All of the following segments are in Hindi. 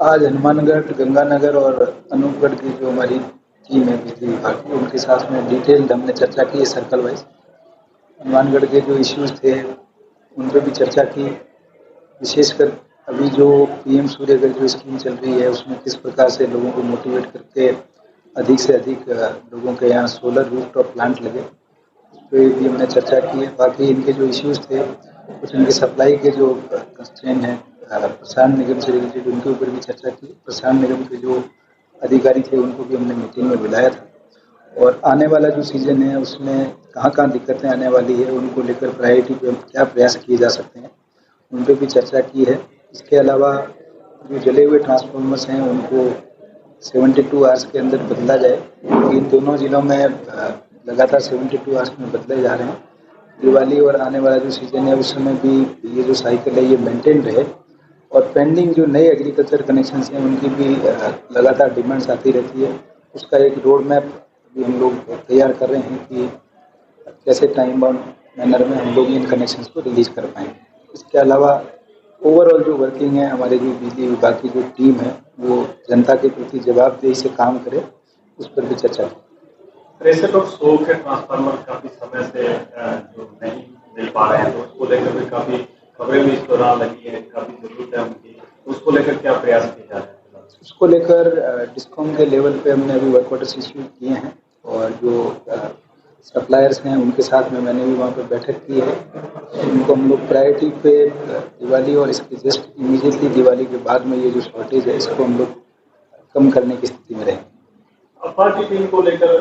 आज हनुमानगढ़, गंगानगर और अनूपगढ़ की जो हमारी टीम है बिजली विभाग की, उनके साथ में डिटेल्ड हमने चर्चा की है सर्कल वाइज। हनुमानगढ़ के जो इश्यूज थे उन पर भी चर्चा की। विशेषकर अभी जो पीएम सूर्यघर जो स्कीम चल रही है उसमें किस प्रकार से लोगों को मोटिवेट करके अधिक से अधिक लोगों के यहाँ सोलर रूफटॉप प्लांट लगे, उस पर भी हमने चर्चा की है। बाकी इनके जो इश्यूज थे कुछ इनके सप्लाई के जो कंस्ट्रेंट हैं प्रसारण निगम से रिलेटेड, उनके ऊपर भी चर्चा की। प्रसारण निगम के जो अधिकारी थे उनको भी हमने मीटिंग में बुलाया था और आने वाला जो सीज़न है उसमें कहाँ कहाँ दिक्कतें आने वाली है उनको लेकर प्रायोरिटी पे क्या प्रयास किए जा सकते हैं उन पर भी चर्चा की है। इसके अलावा जो जले हुए ट्रांसफार्मर्स हैं उनको 72 आवर्स के अंदर बदला जाए। इन दोनों जिलों में लगातार 72 आवर्स में बदले जा रहे हैं। दिवाली और आने वाला जो सीज़न है उस समय भी ये जो साइकिल है ये मेंटेन रहे और पेंडिंग जो नए एग्रीकल्चर कनेक्शंस हैं उनकी भी लगातार डिमांड्स आती रहती है। उसका एक रोड मैप भी हम लोग तैयार कर रहे हैं कि कैसे टाइम बाउंड मैनर में हम लोग इन कनेक्शंस को रिलीज कर पाएंगे। इसके अलावा ओवरऑल जो वर्किंग है हमारे जो बिजली विभाग की जो टीम है वो जनता के प्रति जवाबदेही से काम करे, उस पर भी चर्चा की। 63 और 100 के ट्रांसफार्मर काफी समय से जो नहीं मिल पा रहे हैं, तो उसको लेकर भी काफी खबरें भी इस दौरान लगी है, काफी जरूरत है उनकी, उसको लेकर क्या प्रयास किए जा रहे हैं? उसको लेकर डिस्कॉम के लेवल पे हमने अभी वर्क ऑर्डर्स इश्यू किए हैं और जो सप्लायर्स हैं उनके साथ में मैंने भी वहाँ पर बैठक की है। उनको हम लोग प्रायोरिटी पे दिवाली और इसके जस्ट इमीडिएटली दिवाली के बाद में ये जो शॉर्टेज है इसको हम लोग कम करने की स्थिति में रहेंगे। पार्टी टीम को लेकर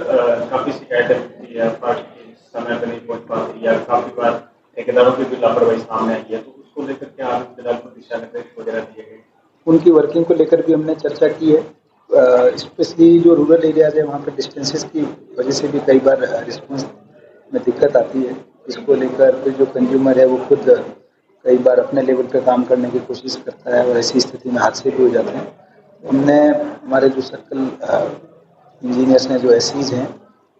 काफी शिकायतें मिलती है, पार्टी समय पर नहीं पहुंच पाती है, काफी बार ठेकेदारों की भी लापरवाही सामने आई है, तो उसको लेकर क्या जिला को दिशा निर्देश वगैरह दिए गए? उनकी वर्किंग को लेकर भी हमने चर्चा की है। स्पेशली जो रूरल एरियाज है वहाँ पर डिस्टेंसेस की वजह से भी कई बार रिस्पॉन्स में दिक्कत आती है। इसको लेकर फिर जो कंज्यूमर है वो खुद कई बार अपने लेवल पे काम करने की कोशिश करता है और ऐसी स्थिति में हादसे भी हो जाते हैं। हमने हमारे जो सर्कल इंजीनियर्स हैं जो एसईज हैं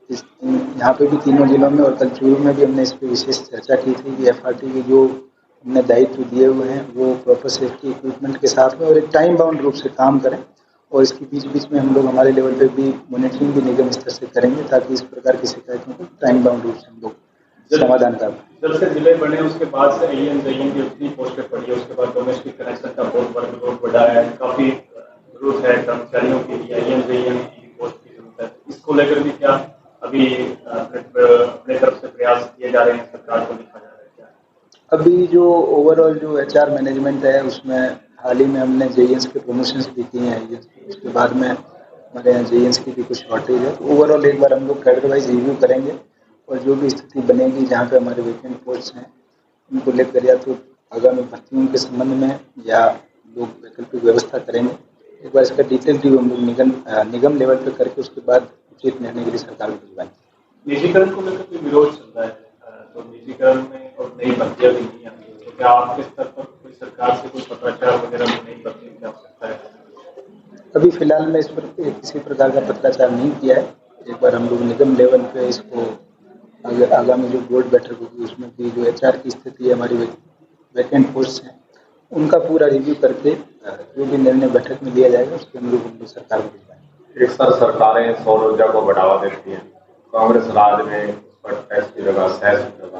यहाँ पे भी तीनों जिलों में और कल चूरू में भी हमने इस पर विशेष चर्चा की थी कि एफआरटी के जो हमने दायित्व दिए हुए हैं वो प्रॉपर सेफ्टी इक्विपमेंट के साथ में और एक टाइम बाउंड रूप से काम करें और इसके बीच बीच में हम लोग हमारे लेवल पे भी मॉनिटरिंग भी निगम स्तर से करेंगे ताकि इस प्रकार की शिकायतों को टाइम बाउंड रूप से हम लोग समाधान कर पाएं। जब से जिले बने उसके बाद से एएम जेईएम की उतनी पोस्टें पड़ी है, उसके बाद डोमेस्टिक कनेक्शन का बहुत वर्कलोड बढ़ा है, काफी जरूरत है कर्मचारियों के लिए एएम जेईएम की पोस्ट की जरूरत है। इसको लेकर भी क्या अभी अपने तरफ से प्रयास किए जा रहे हैं, सरकार को लिखा जा रहा है क्या? अभी जो ओवरऑल जो एचआर मैनेजमेंट है उसमें हाल ही में हमने जेईएंस के प्रमोशंस भी किए हैं। उसके बाद में हमारे यहाँ जेईएंस की भी कुछ शॉर्टेज है, तो ओवरऑल एक बार हम लोग कैडर वाइज रिव्यू करेंगे और जो भी स्थिति बनेगी जहाँ पे हमारे वैकेंट पोस्ट हैं उनको लेकर या तो आगामी भर्तियों के संबंध में या लोग वैकल्पिक व्यवस्था करेंगे। एक बार इसका डिटेल रिव्यू हम लोग निगम लेवल पर करके उसके बाद उचित निर्णय के लिए सरकार को भिजवाएंगे। निजीकरण को लेकर कोई विरोध चल रहा है, तो निजीकरण में और नई भर्तियां भी नहीं आती, तो क्या आपके स्तर पर कोई सरकार से कोई पत्राचार वगैरह में नई भर्ती की आवश्यकता है? अभी फिलहाल मैं इस पर किसी प्रकार का पत्राचार नहीं किया है। एक बार हम लोग निगम लेवल पे इसको आगामी जो बोर्ड बैठक होगी उसमें भी जो एचआर की स्थिति है हमारी वैकेंट पोस्ट हैं उनका पूरा रिव्यू करके जो भी निर्णय बैठक में लिया जाएगा उसके अनुरूप हम लोग सरकार को भिजवाएंगे। एक सर सरकारें सौर ऊर्जा को बढ़ावा देती हैं, कांग्रेस राज में उस पर टैक्स भी लगा, सेस भी लगा,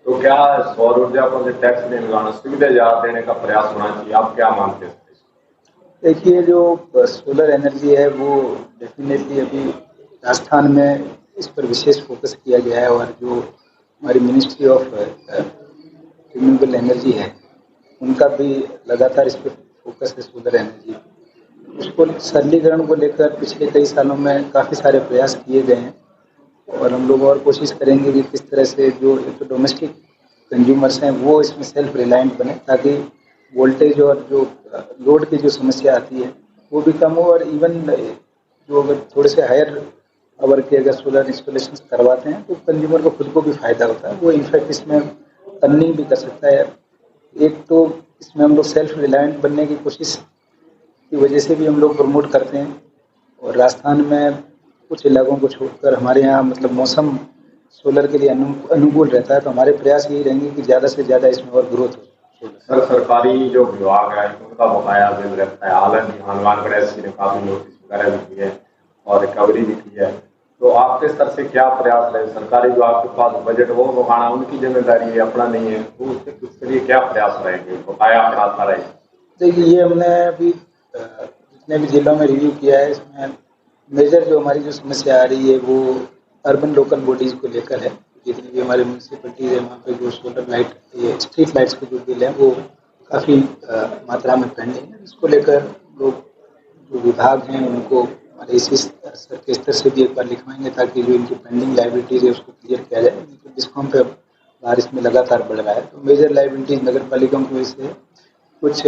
तो क्या सौर ऊर्जा पर टैक्स नहीं लगाना सुविधा देने का प्रयास होना चाहिए? आप क्या मानते हैं? देखिए जो सोलर एनर्जी है वो डेफिनेटली अभी राजस्थान में इस पर विशेष फोकस किया गया है और जो हमारी मिनिस्ट्री ऑफ रिन्यूएबल एनर्जी है उनका भी लगातार इस पर फोकस है सोलर एनर्जी। उसको सरलीकरण को लेकर पिछले कई सालों में काफ़ी सारे प्रयास किए गए हैं और हम लोग और कोशिश करेंगे कि किस तरह से जो डोमेस्टिक कंज्यूमर्स हैं वो इसमें सेल्फ रिलायंट बने ताकि वोल्टेज और जो लोड की जो समस्या आती है वो भी कम हो और इवन जो अगर थोड़े से हायर आवर के अगर सोलर इंस्टॉलेशन करवाते हैं तो कंज्यूमर को खुद को भी फायदा होता है, वो इनफैक्ट इसमें अर्निंग भी कर सकता है। एक तो इसमें हम लोग सेल्फ रिलायंट बनने की कोशिश की वजह से भी हम लोग प्रमोट करते हैं और राजस्थान में कुछ इलाकों को छोड़कर हमारे यहाँ मतलब मौसम सोलर के लिए अनुकूल रहता है, तो हमारे प्रयास यही रहेंगे कि ज़्यादा से ज़्यादा इसमें और ग्रोथ हो। सर सरकारी जो विभाग है उनका बकाया बिल रहता है, हालांकि हनुमानगढ़ एससी ने काफी नोटिस वगैरह भी दिए और रिकवरी भी की है, तो आपके स्तर से क्या प्रयास है? सरकारी जो आपके पास बजट वो बकाना उनकी जिम्मेदारी है, अपना नहीं है, तो उसके लिए क्या प्रयास रहेंगे, बकाया बढ़ाता रहेगा? देखिए, ये हमने अभी जितने भी जिलों में रिव्यू किया है, इसमें मेजर जो हमारी जो समस्या आ रही है वो अर्बन लोकल बॉडीज़ को लेकर है। जितनी भी हमारी म्यूनसिपैलिटीज़ है वहाँ पे जो सोलर लाइट, ये स्ट्रीट लाइट्स के जो बिल हैं वो काफ़ी मात्रा में पेंडिंग है। इसको लेकर लोग जो विभाग हैं उनको हमारे इसी स्तर के स्तर से भी एक बार लिखवाएंगे ताकि जो इनकी पेंडिंग लाइबिलिटीज़ है उसको क्लियर किया जाए। नहीं तो डिस्कॉम पे अब बारिश में लगातार बढ़ रहा है, तो मेजर लाइबिलिटीज़ नगर पालिकाओं की वजह से कुछ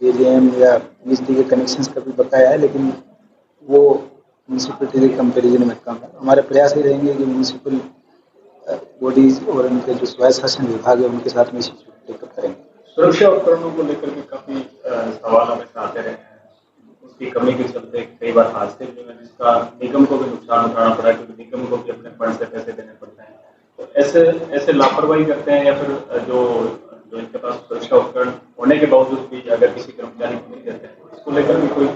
जेजेएम या बिजली के कनेक्शंस का भी बकाया है, लेकिन वो म्यूनसिपैलिटी के कंपैरिजन में कम है। हमारे प्रयास ये रहेंगे कि म्यूनसिपल बॉडीज और उनके जो स्वयं शासन विभाग है उनके साथ में इसी चीज़ को टेकअप करेंगे। सुरक्षा उपकरणों को लेकर भी काफी सवाल हमेशा आते रहे हैं, उसकी कमी के चलते कई बार हादसे भी हुए जिसका निगम को भी नुकसान उठाना पड़ा क्योंकि निगम को भी अपने फंड से पैसे देने पड़ते हैं। तो ऐसे लापरवाही करते हैं या फिर जो इनके पास सुरक्षा उपकरण होने के बावजूद भी अगर किसी कर्मचारी को नहीं देते हैं, इसको लेकर भी कोई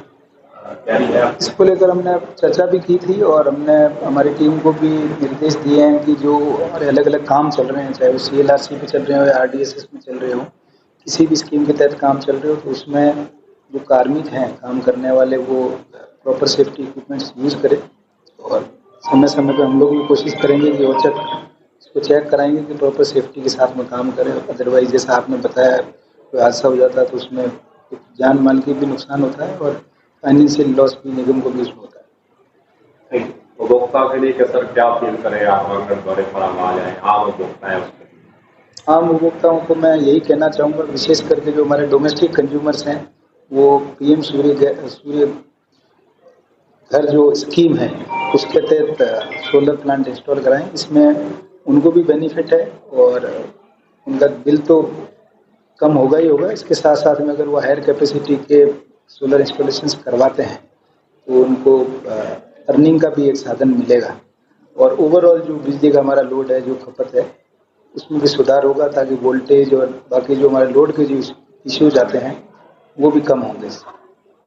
तैयारी है? इसको लेकर हमने चर्चा भी की थी और हमने हमारी टीम को भी निर्देश दिए हैं कि जो हमारे अलग अलग काम चल रहे हैं, चाहे वो CLRC पे चल रहे हो या RDSS में चल रहे हो, किसी भी स्कीम के तहत काम चल रहे हो, तो उसमें जो कार्मिक हैं काम करने वाले वो प्रॉपर सेफ्टी इक्विपमेंट्स यूज़ करें और समय समय पर हम लोग भी कोशिश करेंगे कि औचक इसको चेक कराएंगे कि प्रॉपर सेफ्टी के साथ में काम करें। अदरवाइज जैसा आपने बताया कोई हादसा हो जाता है तो उसमें जान माल की भी नुकसान होता है और फाइनेंशियल लॉस भी निगम को भी उसमें होता है। उपभोक्ता के लिए सर क्या अपील करें आप अगर बड़े फराम आ जाए आम उपभोक्ता है उसके? आम उपभोक्ताओं को मैं यही कहना चाहूँगा, विशेष करके जो हमारे डोमेस्टिक कंज्यूमर्स हैं वो PM सूर्य घर जो स्कीम है उसके तहत सोलर प्लांट इंस्टॉल कराएं। इसमें उनको भी बेनिफिट है और उनका बिल तो कम होगा ही होगा, इसके साथ साथ में अगर वो हायर कैपेसिटी के सोलर इंस्टॉलेशंस करवाते हैं तो उनको अर्निंग का भी एक साधन मिलेगा और ओवरऑल जो बिजली का हमारा लोड है, जो खपत है, उसमें भी सुधार होगा ताकि वोल्टेज और बाकी जो हमारे लोड के जो इश्यूज आते हैं वो भी कम होंगे।